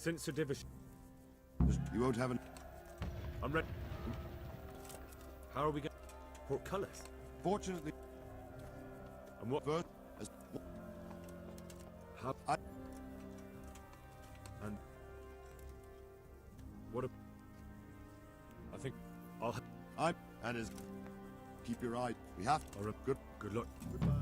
Since a division. You won't have an... I'm ready. How are we going? Portcullis. Fortunately... And what? First, as... How? And... What a... I think... And as... Keep your eye. We have... All right. Good luck. Goodbye.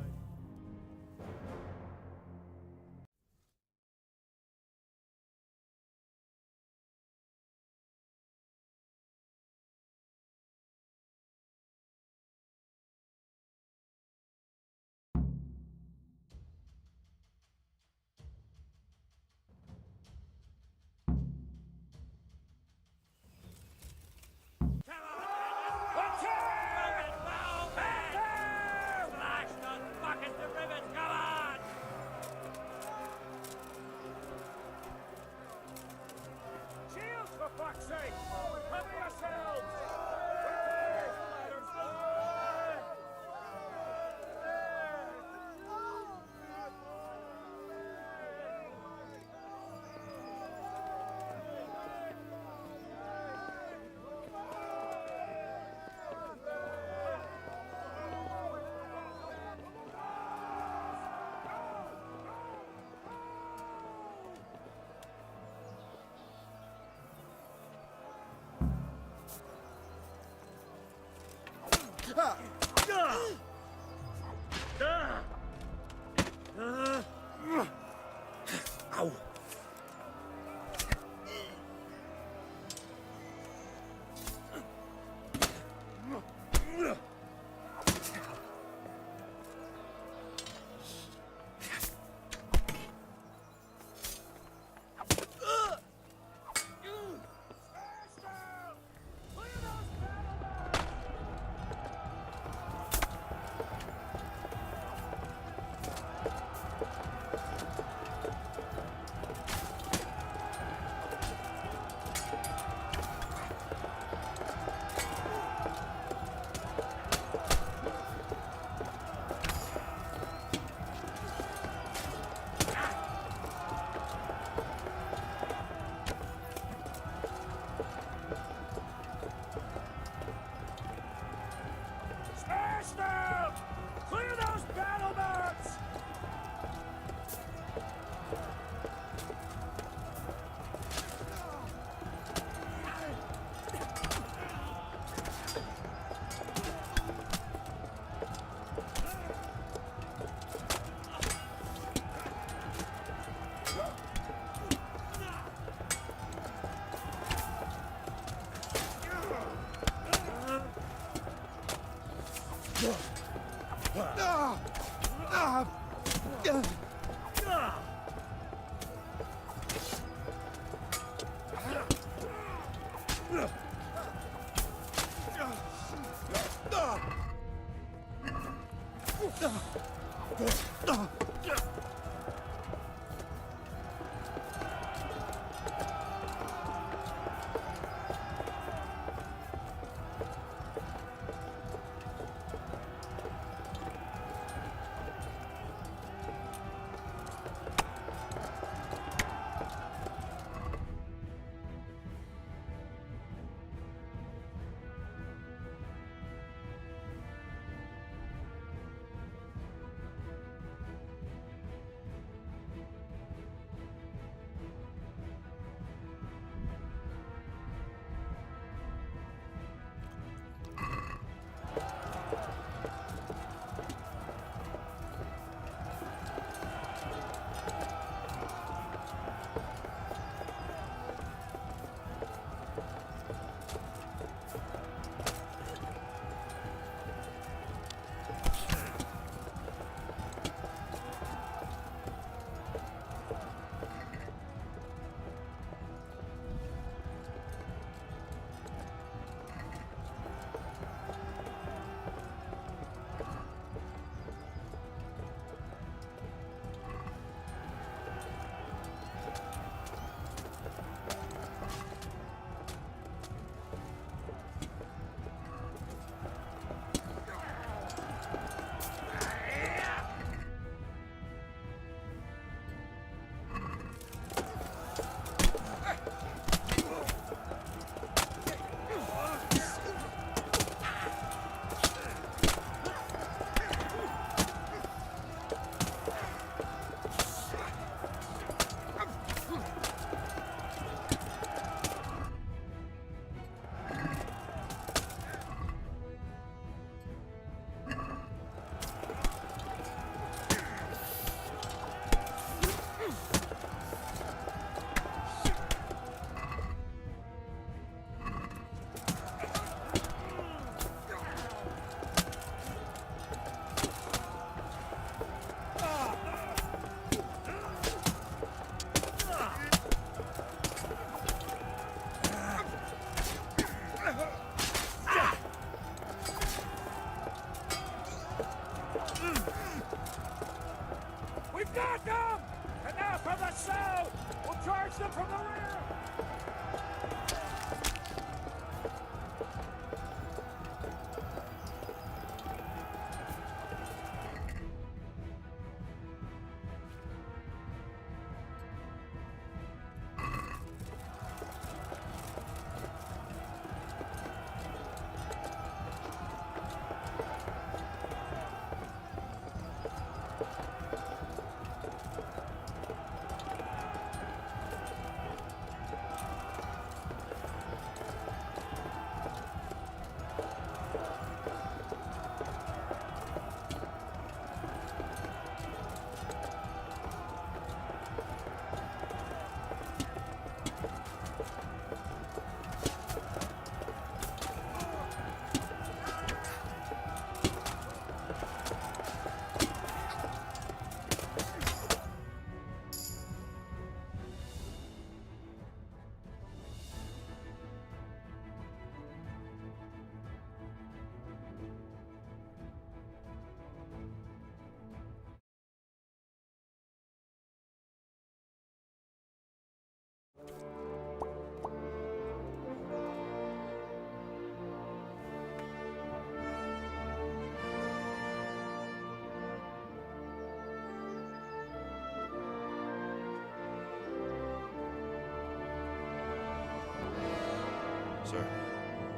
Ow!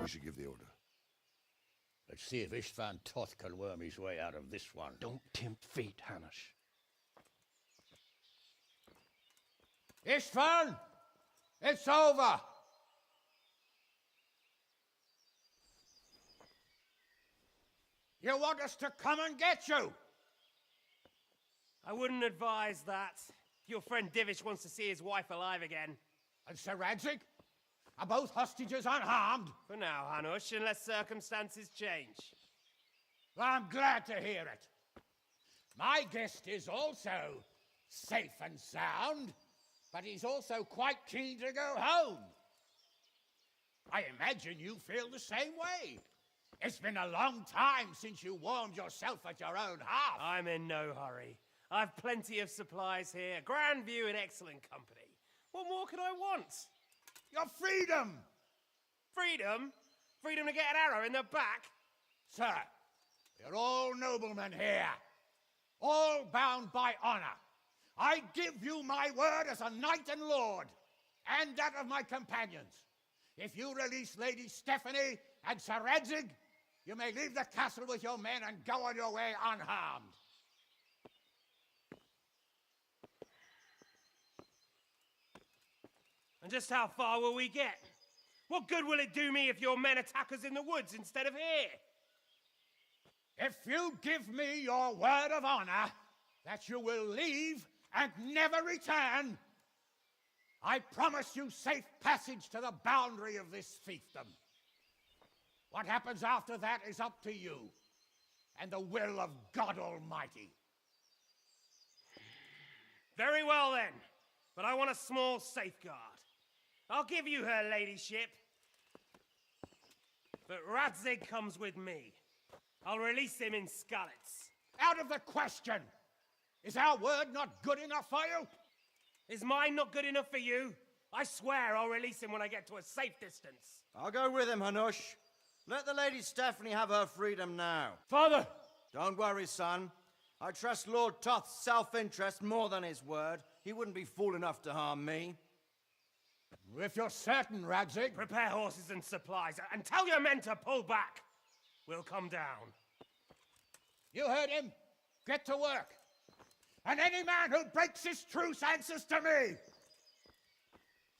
We should give the order. Let's see if Istvan Toth can worm his way out of this one. Don't tempt fate, Hanush. Istvan! It's over! You want us to come and get you? I wouldn't advise that. Your friend Divish wants to see his wife alive again. And Sir Radzig? Are both hostages unharmed? For now, Hanush, unless circumstances change. Well, I'm glad to hear it. My guest is also safe and sound, but he's also quite keen to go home. I imagine you feel the same way. It's been a long time since you warmed yourself at your own hearth. I'm in no hurry. I've plenty of supplies here, grand view and excellent company. What more could I want? Your freedom! Freedom? Freedom to get an arrow in the back? Sir, we're all noblemen here, all bound by honor. I give you my word as a knight and lord, and that of my companions. If you release Lady Stephanie and Sir Radzig, you may leave the castle with your men and go on your way unharmed. And just how far will we get? What good will it do me if your men attack us in the woods instead of here? If you give me your word of honor that you will leave and never return, I promise you safe passage to the boundary of this fiefdom. What happens after that is up to you and the will of God Almighty. Very well then, but I want a small safeguard. I'll give you her ladyship, but Radzig comes with me. I'll release him in Skalitz. Out of the question! Is our word not good enough for you? Is mine not good enough for you? I swear I'll release him when I get to a safe distance. I'll go with him, Hanush. Let the Lady Stephanie have her freedom now. Father! Don't worry, son. I trust Lord Toth's self-interest more than his word. He wouldn't be fool enough to harm me. If you're certain, Radzig. Prepare horses and supplies, and tell your men to pull back. We'll come down. You heard him. Get to work. And any man who breaks his truce answers to me.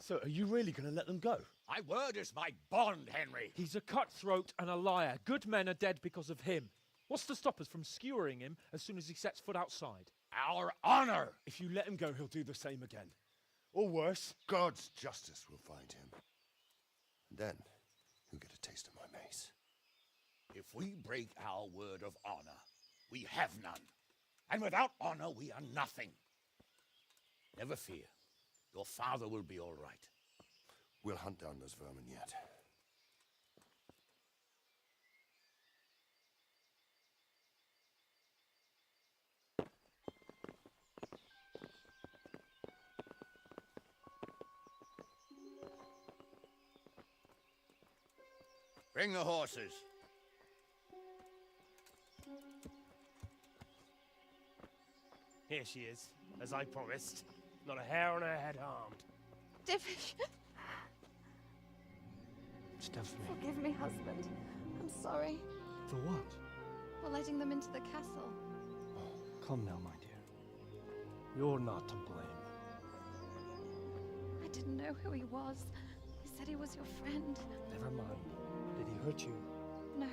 So are you really going to let them go? My word is my bond, Henry. He's a cutthroat and a liar. Good men are dead because of him. What's to stop us from skewering him as soon as he sets foot outside? Our honor. If you let him go, he'll do the same again. Or worse. God's justice will find him. And then he'll get a taste of my mace. If we break our word of honor, we have none. And without honor, we are nothing. Never fear. Your father will be all right. We'll hunt down those vermin yet. Bring the horses. Here she is, as I promised. Not a hair on her head harmed. Divish, Stephanie. forgive me, husband. I'm sorry For what? for letting them into the castle. Come now, my dear. You're not to blame. I didn't know who he was. He said he was your friend. Never mind. Did he hurt you? No.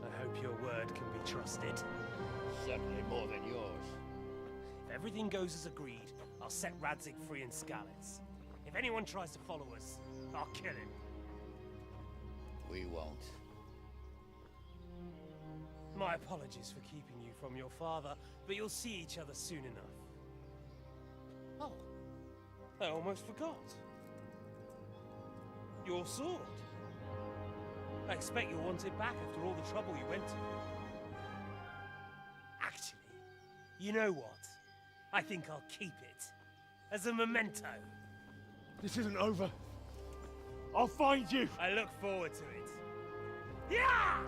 I hope your word can be trusted. Certainly more than yours. If everything goes as agreed, I'll set Radzig free in Skalitz. If anyone tries to follow us, I'll kill him. We won't. My apologies for keeping you from your father, but you'll see each other soon enough. Oh, I almost forgot. Your sword. I expect you'll want it back after all the trouble you went to. Actually, you know what? I think I'll keep it. As a memento. This isn't over. I'll find you! I look forward to it. Yeah!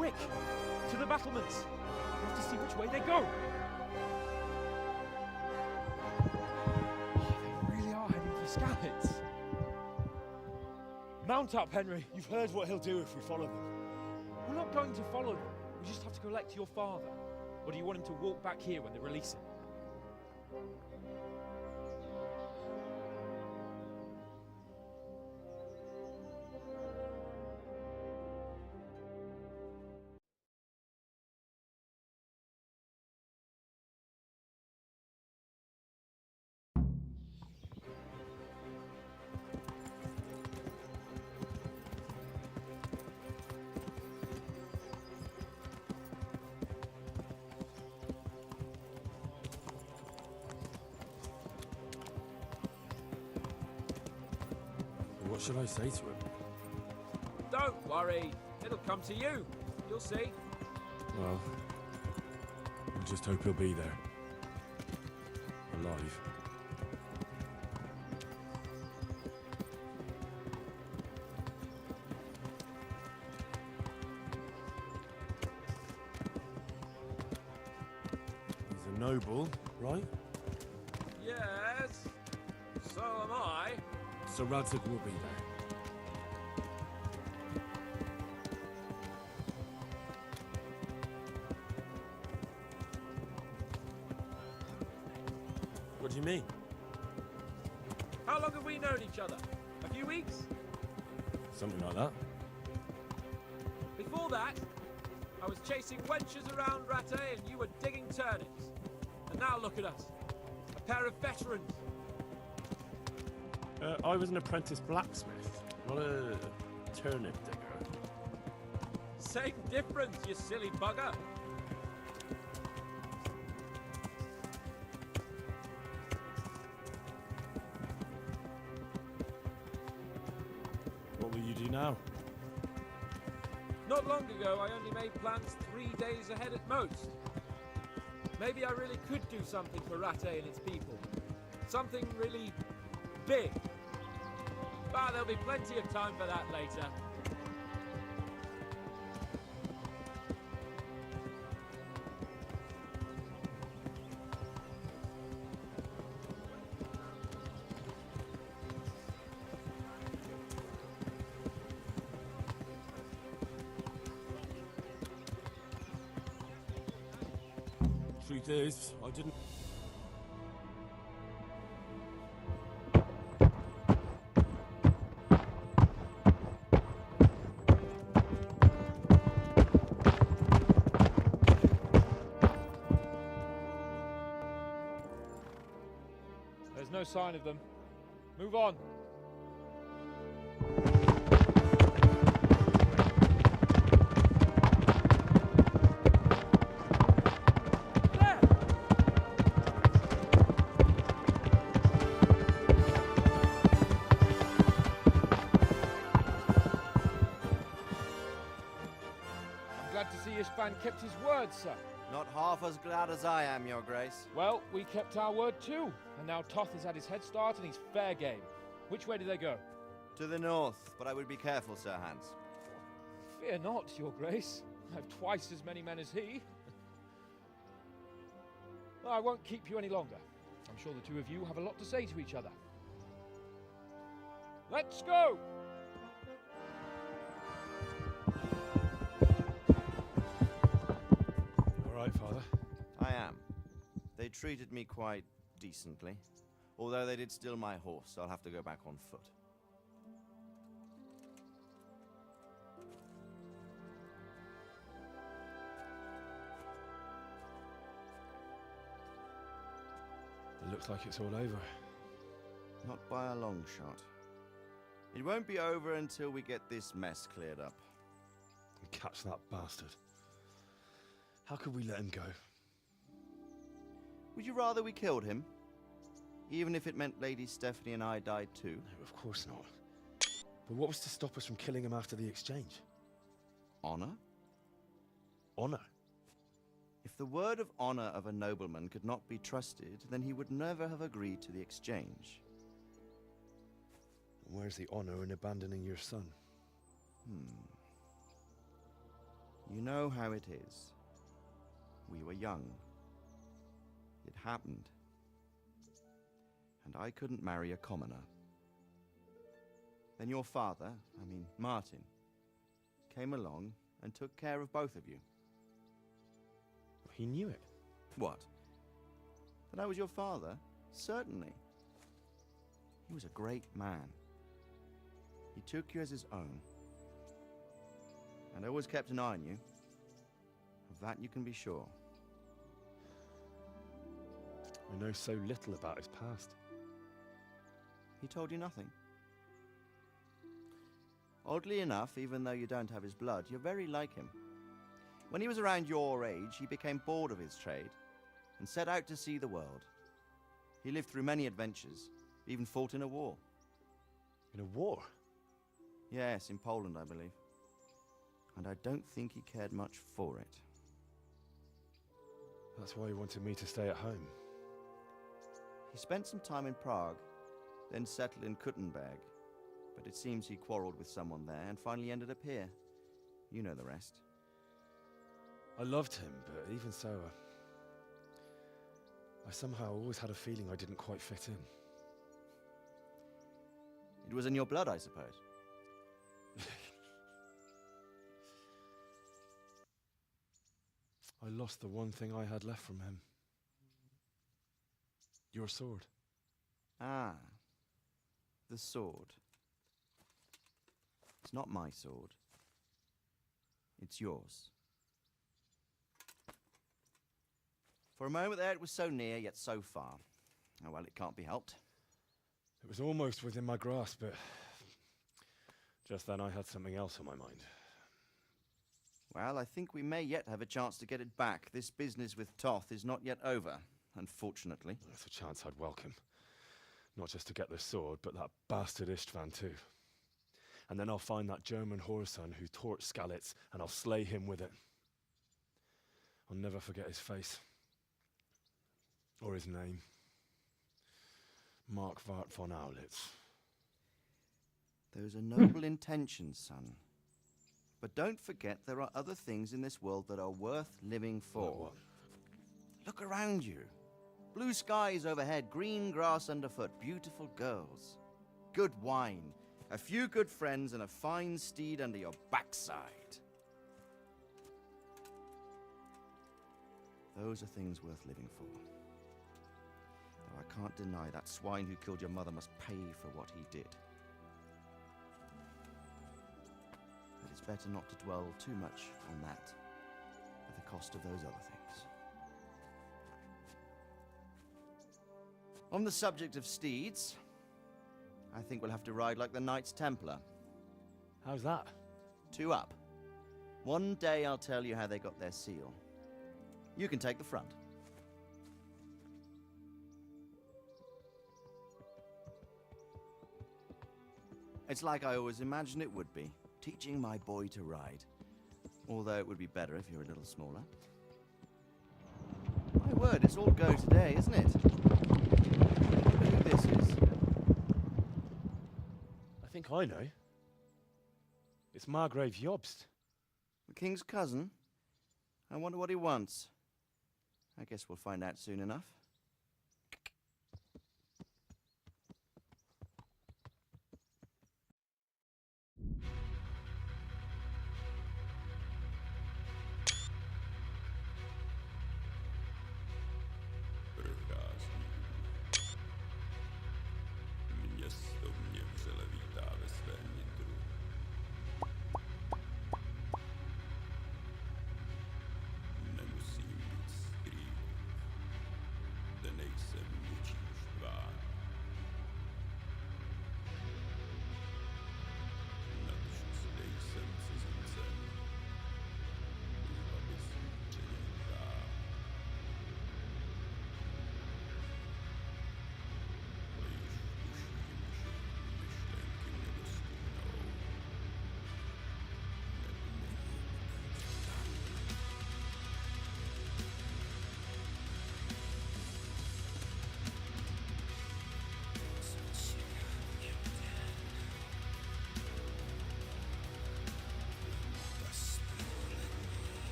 Quick! To the battlements! We have to see which way they go! Oh, they really are heading for Scarlets. Mount up, Henry. You've heard what he'll do if we follow them. We're not going to follow them. We just have to collect your father. Or do you want him to walk back here when they release him? What should I say to him? Don't worry. It'll come to you. You'll see. Well, I just hope he'll be there. Alive. He's a noble, right? Yes. So am I. So Radzig will be there. What do you mean? How long have we known each other? A few weeks? Something like that. Before that, I was chasing wenches around Rattay and you were digging turnips. And now look at us. A pair of veterans. I was an apprentice blacksmith, not a turnip digger. Same difference, you silly bugger. What will you do now? Not long ago, I only made plans 3 days ahead at most. Maybe I really could do something for Rattay and its people. Something really big. But there'll be plenty of time for that later. Truth is, I didn't... There's no sign of them. Move on. There! I'm glad to see Ishban kept his word, sir. Not half as glad as I am, Your Grace. Well, we kept our word too. And now Toth has had his head start and he's fair game. Which way do they go? To the north, but I would be careful, Sir Hans. Fear not, Your Grace. I have twice as many men as he. Well, I won't keep you any longer. I'm sure the two of you have a lot to say to each other. Let's go! All right, Father. I am. They treated me quite decently. Although they did steal my horse, so I'll have to go back on foot. It looks like it's all over. Not by a long shot. It won't be over until we get this mess cleared up. Catch that bastard. How could we let him go? Would you rather we killed him? Even if it meant Lady Stephanie and I died too? No, of course not. But what was to stop us from killing him after the exchange? Honor? Honor? If the word of honor of a nobleman could not be trusted, then he would never have agreed to the exchange. Where's the honor in abandoning your son? You know how it is. We were young. It happened. And I couldn't marry a commoner. Then your father, Martin, came along and took care of both of you. He knew it. What? That I was your father? Certainly. He was a great man. He took you as his own. And always kept an eye on you. Of that you can be sure. I know so little about his past. He told you nothing? Oddly enough, even though you don't have his blood, you're very like him. When he was around your age, he became bored of his trade and set out to see the world. He lived through many adventures, even fought in a war. In a war? Yes, in Poland, I believe. And I don't think he cared much for it. That's why he wanted me to stay at home. He spent some time in Prague, then settled in Kuttenberg. But it seems he quarreled with someone there and finally ended up here. You know the rest. I loved him, but even so, I somehow always had a feeling I didn't quite fit in. It was in your blood, I suppose. I lost the one thing I had left from him. Your sword. Ah, the sword. It's not my sword. It's yours. For a moment there, it was so near, yet so far. Oh, well, it can't be helped. It was almost within my grasp, but just then I had something else on my mind. Well, I think we may yet have a chance to get it back. This business with Toth is not yet over, unfortunately. That's a chance I'd welcome. Not just to get the sword, but that bastard Istvan too. And then I'll find that German whoreson who torched Skalitz, and I'll slay him with it. I'll never forget his face. Or his name. Marquardt von Aulitz. Those are noble intentions, son. But don't forget there are other things in this world that are worth living for. Like what? Look around you. Blue skies overhead, green grass underfoot, beautiful girls. Good wine, a few good friends, and a fine steed under your backside. Those are things worth living for. Though I can't deny that swine who killed your mother must pay for what he did. But it's better not to dwell too much on that at the cost of those other things. On the subject of steeds, I think we'll have to ride like the Knights Templar. How's that? 2 up. One day I'll tell you how they got their seal. You can take the front. It's like I always imagined it would be, teaching my boy to ride. Although it would be better if you were a little smaller. My word, it's all go today, isn't it? Who this is? I think I know. It's Margrave Jobst. The king's cousin? I wonder what he wants. I guess we'll find out soon enough. Město mě vřele vítá ve svém nitru. Nemusím být skrývat.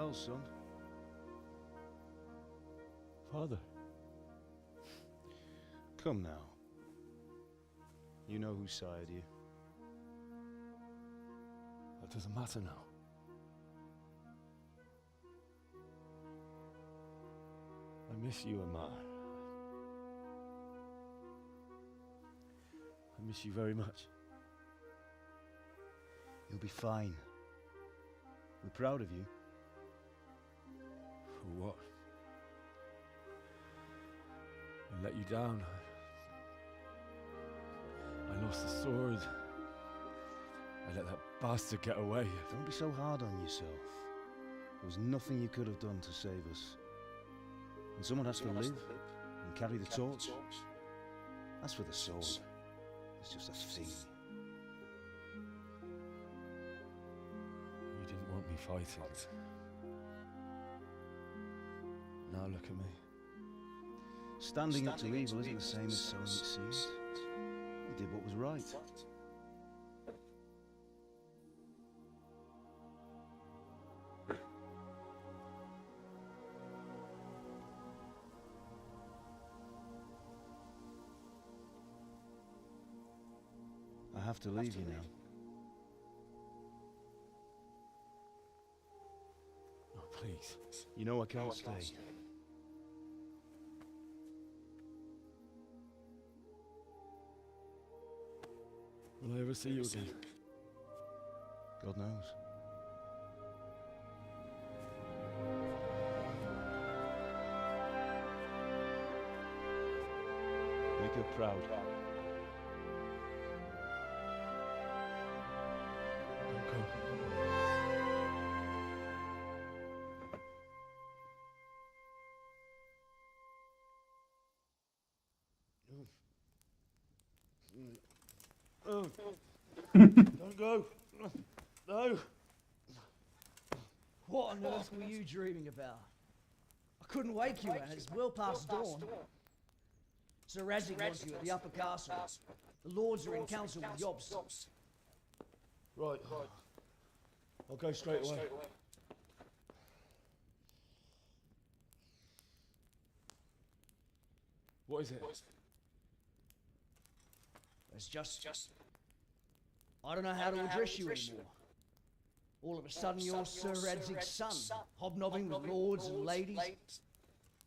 well, son. Father. Come now. You know who sired you. That doesn't matter now. I miss you, Amar. I miss you very much. You'll be fine. We're proud of you. For what? I let you down. I lost the sword. I let that bastard get away. Don't be so hard on yourself. There was nothing you could have done to save us. And someone has to live and carry the torch. As for the sword, it's just a thing. You didn't want me fighting. Now look at me. Standing up to evil isn't the same as sowing its seeds. You did what was right. I have to leave you now. Oh, please. You know I can't stay. Will I ever see you again? God knows. Make her proud. Don't go. Don't go. No. What on earth were you dreaming about? I couldn't wake you, and it's well past dawn. Sir Razzie wants you at the upper castle. The lords are in council with Yobs. Right. I'll go straight away. What is it? It's just... I don't know how to address you anymore. All of a sudden you're Sir Radzig's son, hobnobbing with lords and ladies.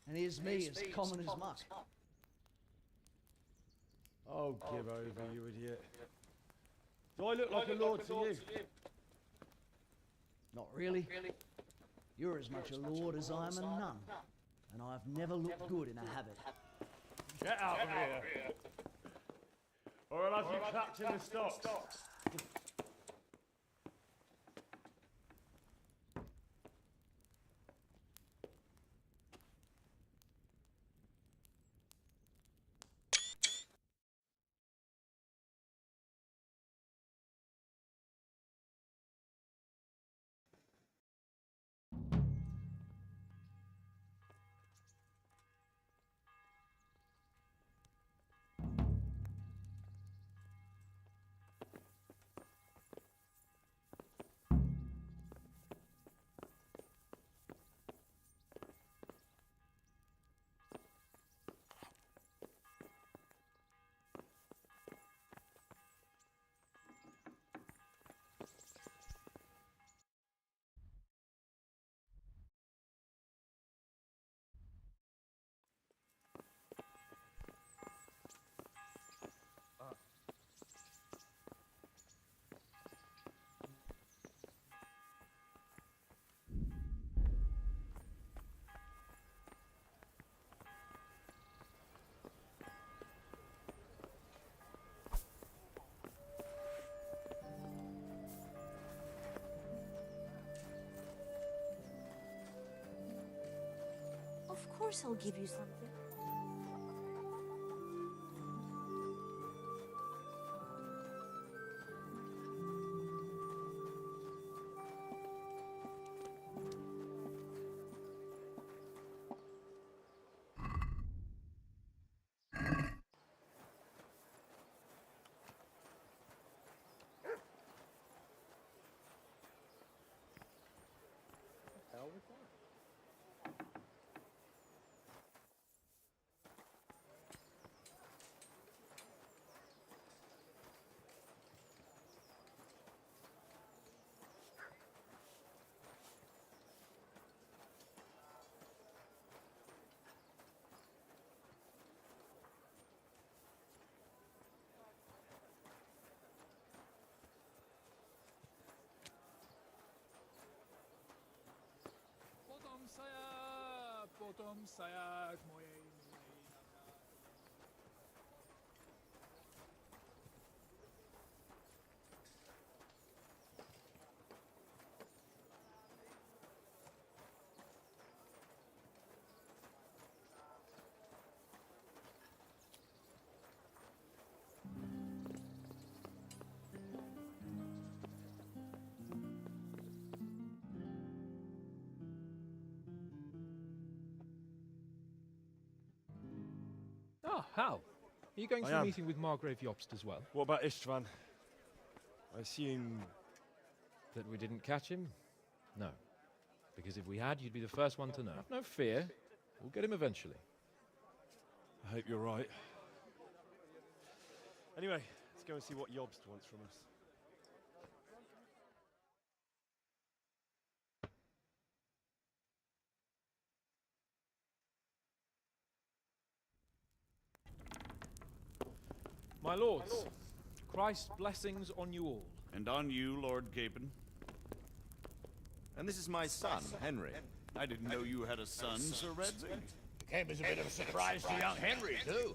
And here's me, as common as muck. Oh, give over, you idiot. Do I look like a lord to you? Not really. You're as much a lord as I am a nun. And I've never looked good in a habit. Get out of here! Or I'll have you clapped in the stocks. Of course I'll give you something. Hell with that? Ah, Hal. Are you going to I the am. meeting with Margrave Jobst as well? What about Istvan? I assume... That we didn't catch him? No. Because if we had, you'd be the first one to know. Have no fear. We'll get him eventually. I hope you're right. Anyway, let's go and see what Jobst wants from us. My lords, Christ's blessings on you all. And on you, Lord Capon. And this is my son, Henry. I didn't know you had a son, Sir Redzing. Came as a bit of a surprise to young Henry, too.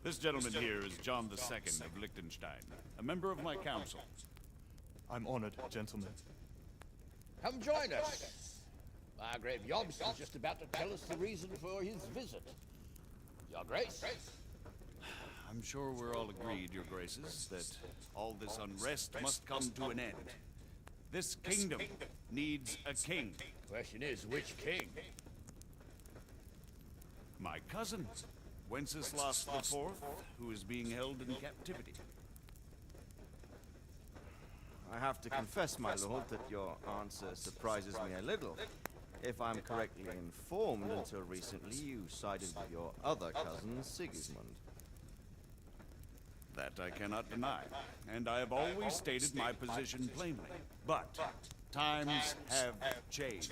This gentleman here is John II of Liechtenstein, a member of my council. I'm honored, gentlemen. Come join us. Margrave Jobst is just about to tell us the reason for his visit. Your Grace. I'm sure we're all agreed, Your Graces, that all this unrest must come to an end. This kingdom needs a king. Question is, which king? My cousin, Wenceslas IV, who is being held in captivity. I have to confess, my lord, that your answer surprises me a little. If I'm correctly informed, until recently you sided with your other cousin, Sigismund. That I cannot deny, and I have always stated my position plainly. But times have changed.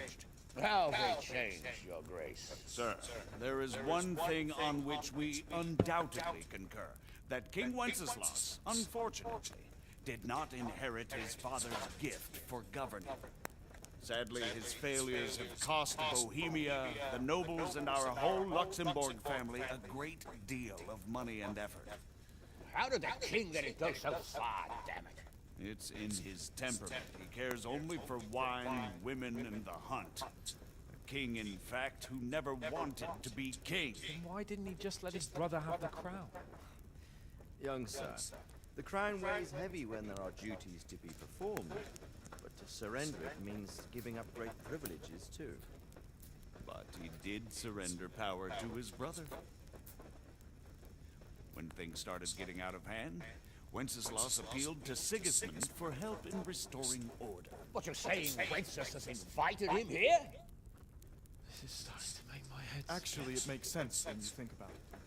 How they changed, Your Grace? Sir, there is one thing on which we undoubtedly concur. That King Wenceslas, unfortunately, did not inherit his father's gift for governing. Sadly, his failures have cost Bohemia, the nobles, and our whole Luxembourg family a great deal of money and effort. How did the king let it go so far, damn it? It's in his temperament. He cares only for wine, women, and the hunt. A king, in fact, who never wanted to be king. Then why didn't he just let his brother have the crown? Young sir, the crown weighs heavy when there are duties to be performed, but to surrender it means giving up great privileges too. But he did surrender power to his brother. When things started getting out of hand, Wenceslas appealed to Sigismund for help in restoring order. What you're saying, Wenceslas invited him here? This is starting to make my head Actually, it makes sense when you think about it.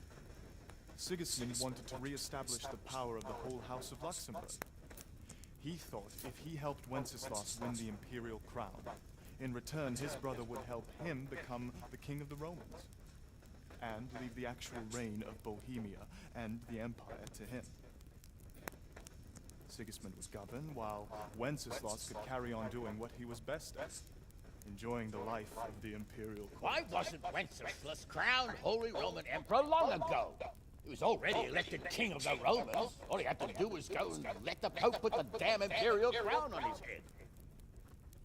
Sigismund wanted to re-establish the power of the whole House of Luxembourg. He thought if he helped Wenceslas win the imperial crown, in return his brother would help him become the king of the Romans, and leave the actual reign of Bohemia and the empire to him. Sigismund would govern, while Wenceslas could carry on doing what he was best at, enjoying the life of the imperial court. Why wasn't Wenceslas crowned Holy Roman Emperor long ago? He was already elected king of the Romans. All he had to do was go and let the Pope put the damn imperial crown on his head.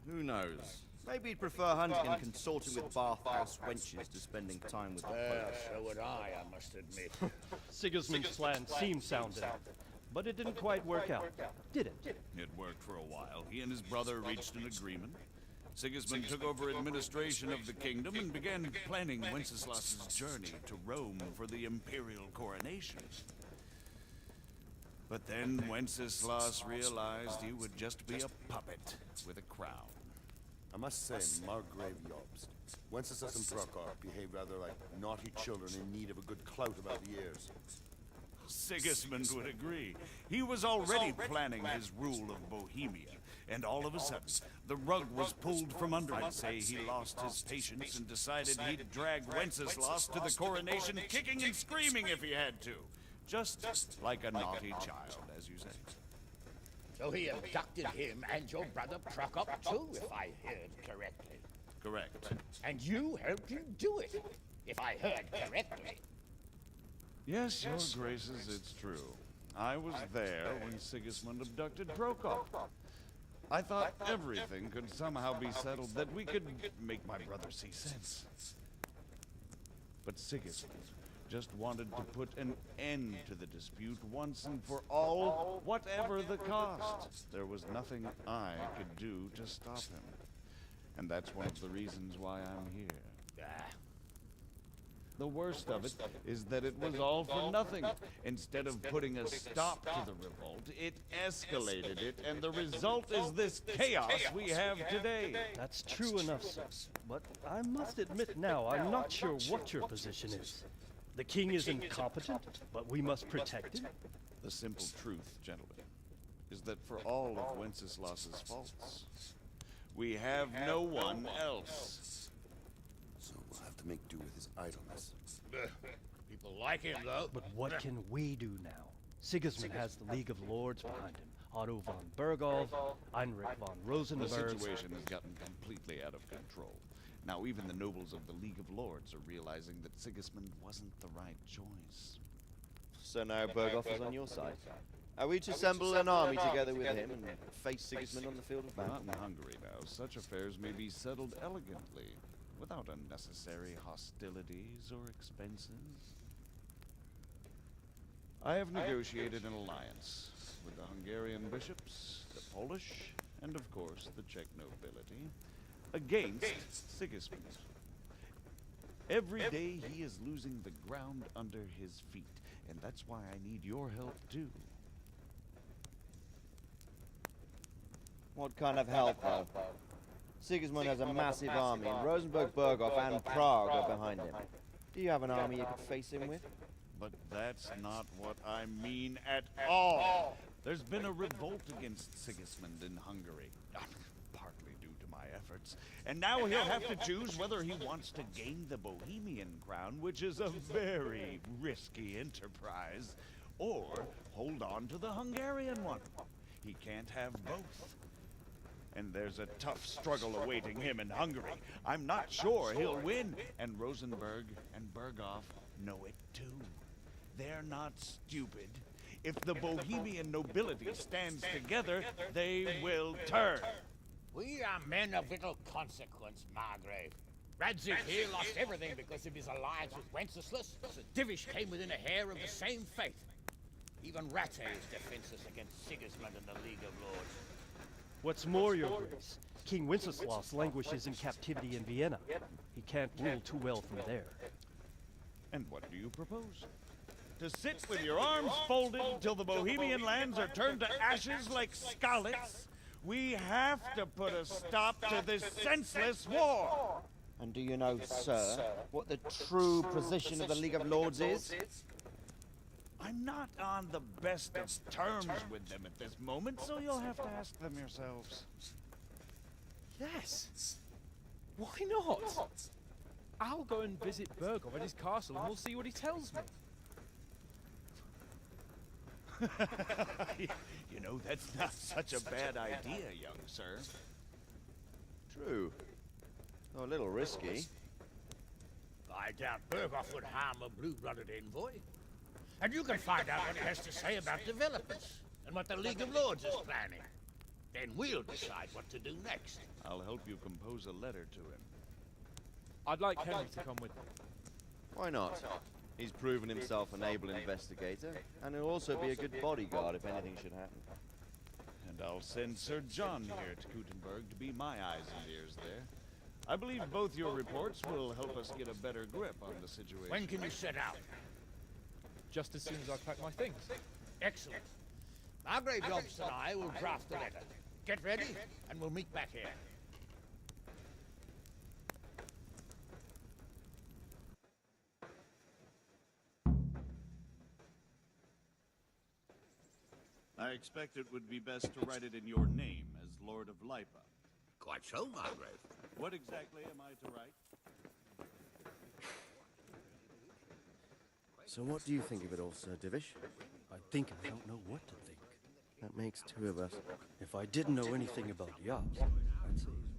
Who knows? Maybe he'd prefer hunting and consorting with bathhouse wenches to spending time with the Pope. So would I must admit. Sigismund's plan seemed sound enough, but it didn't quite work out, did it? It worked for a while. He and his brother reached an agreement. Sigismund took over administration of the kingdom and began planning Wenceslas's journey to Rome for the imperial coronation. But then Wenceslas realized he would just be a puppet with a crown. I must say, Margrave Jobst, Wenceslas and Prokop behave rather like naughty children in need of a good clout about the ears. Sigismund would agree. He was already planning his rule of Bohemia, and all of a sudden, the rug was pulled from under him. Say he lost his patience and decided he'd drag Wenceslas to the coronation, kicking and screaming if he had to. Just like a naughty child, as you say. So he abducted him and your brother Prokop too, if I heard correctly. Correct. And you helped him do it, if I heard correctly. Yes, your graces, it's true. I was there when Sigismund abducted Prokop. I thought everything could somehow be settled, that we could make my brother see sense. But Sigismund just wanted to put an end to the dispute once and for all, whatever the cost. There was nothing I could do to stop him. And that's one of the reasons why I'm here. The worst of it is that it was all for nothing. Instead of putting a stop to the revolt, it escalated it, and the result is this chaos we have today. That's true enough, sir. But I must admit now, I'm not sure what your position is. The king is incompetent, but we must protect him? The simple truth, gentlemen, is that for all of Wenceslas's faults, we have no one else. So we'll have to make do with his idleness. People like him, though. But what can we do now? Sigismund has the League of Lords behind him. Otto von Berghoff, Heinrich von Rosenberg. The situation has gotten completely out of control. Now even the nobles of the League of Lords are realizing that Sigismund wasn't the right choice. So now Berghoff is on your side. Are we to assemble an army together with him and face Sigismund on the field of battle? Not in Hungary now. Such affairs may be settled elegantly, without unnecessary hostilities or expenses. I have negotiated an alliance with the Hungarian bishops, the Polish, and of course the Czech nobility, against Sigismund. Every day he is losing the ground under his feet, and that's why I need your help too. What kind of help, though? Sigismund has a massive army, and Rosenberg, Berghoff, and Prague are behind him. Do you have an army you could face him with? But that's not what I mean at all. There's been a revolt against Sigismund in Hungary, partly due to my efforts. And now he'll have to choose whether he wants to gain the Bohemian crown, which is a very risky enterprise, or hold on to the Hungarian one. He can't have both. And there's a tough struggle awaiting him in Hungary. I'm not sure he'll win, and Rosenberg and Berghoff know it too. They're not stupid. If the Bohemian nobility stands together, they will turn. We are men of little consequence, Margrave. Radzig here lost everything because of his alliance with Wenceslas. Sir Divish came within a hair of the same fate. Even Rattay is defenseless against Sigismund and the League of Lords. What's more, your grace, King Wenceslas languishes in captivity in Vienna. He can't rule too well from there. And what do you propose? To sit with your arms folded until the Bohemian lands are turned to ashes like Skalitz? We have to put a stop to this senseless war! And do you know, sir, what the true position of the League of Lords is? I'm not on the best of terms with them at this moment, so you'll have to ask them yourselves. Yes. Why not? I'll go and visit Berghoff at his castle and we'll see what he tells me. You know, that's not such a bad idea, young sir. True. Though a little risky. I doubt Berghoff would harm a blue-blooded envoy. And you can find out what he has to say about developments and what the League of Lords is planning. Then we'll decide what to do next. I'll help you compose a letter to him. I'd like Henry to come with me. Why not? He's proven himself an able investigator, and he'll also be a good bodyguard if anything should happen. And I'll send Sir John here to Kuttenberg to be my eyes and ears there. I believe both your reports will help us get a better grip on the situation. When can you set out? Just as soon as I pack my things. Excellent. Margrave Jobst and I will draft the letter. Get ready, and we'll meet back here. I expect it would be best to write it in your name as Lord of Lipa. Quite so, Margrave. What exactly am I to write? So what do you think of it all, Sir Divish? I think I don't know what to think. That makes two of us. If I didn't know anything about Jobst, I'd say he's